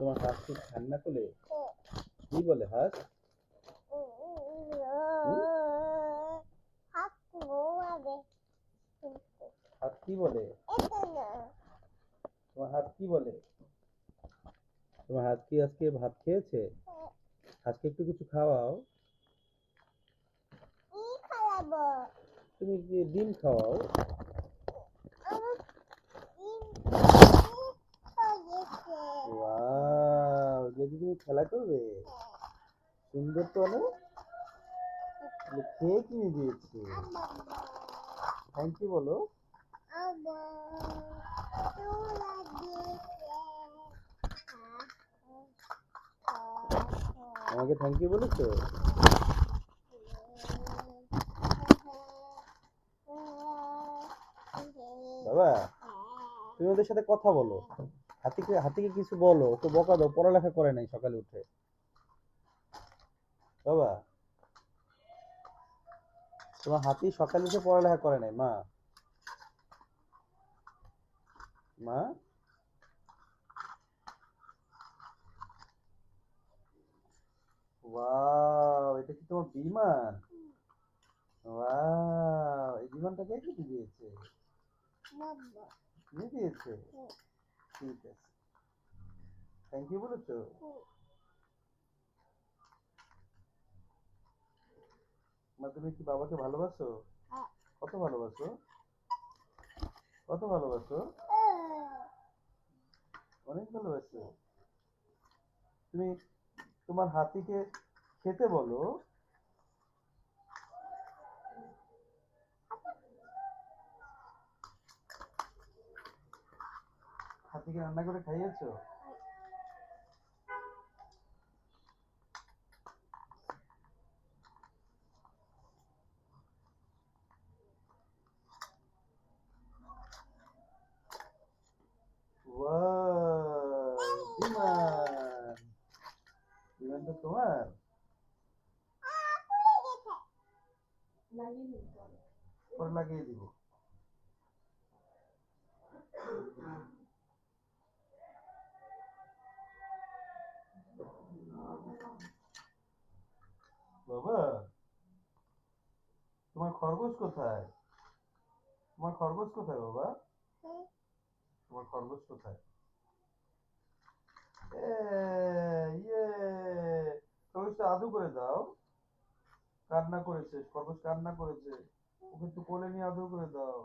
তোমার হাঁস কি কান্না করে? কি বলে হাঁস? হুম? হাঁস কি বলে? তোমার হাঁস কি বলে? তোমার হাঁস কি আজকে ভাত খেয়েছে? হাঁসকে একটু কিছু খাওয়াও। তুমি কি ডিম খাওয়াও? ওয়াও, যদি তুমি খেলা করবে? সুন্দর তো অনেক। কে কিনে দিয়েছে? থ্যাংক ইউ বলো। আমাকে থ্যাংক ইউ বলেছো? বাবা, তুমি ওদের সাথে কথা বলো। হাতিকে কিছু বলো, ওকে বকা দাও, পড়ালেখা করে নাই সকালে উঠে। বাবা, তোমার হাতি সকালে উঠে পড়ালেখা করে নাই মা। মা, ওয়াও, এটা কি তোমার বিমান? ওয়াও, এই বিমানটা কে কিনে দিয়েছে? কিনে দিয়েছে? ঠিক আছে, থ্যাংক ইউ বলেছো? মা, তুমি কি বাবাকে ভালোবাসো? কত ভালোবাসো? কত ভালোবাসো? অনেক ভালোবাসো। তুমি তোমার হাতিকে খেতে বলো। হাতিকে রান্না করে খাইয়েছো? ওয়াও, বিমান। বিমানটা তোমার? পরে লাগিয়ে দিব। বাবা, তোমার খরগোশ কোথায়? তোমার খরগোশ কোথায় বাবা? তোমার খরগোশ কোথায়? ইয়ে, খরগোশটা আদু করে দাও। কান্না করেছে, খরগোশ কান্না করেছে। ওকে একটু কোলে নিয়ে আদর করে দাও।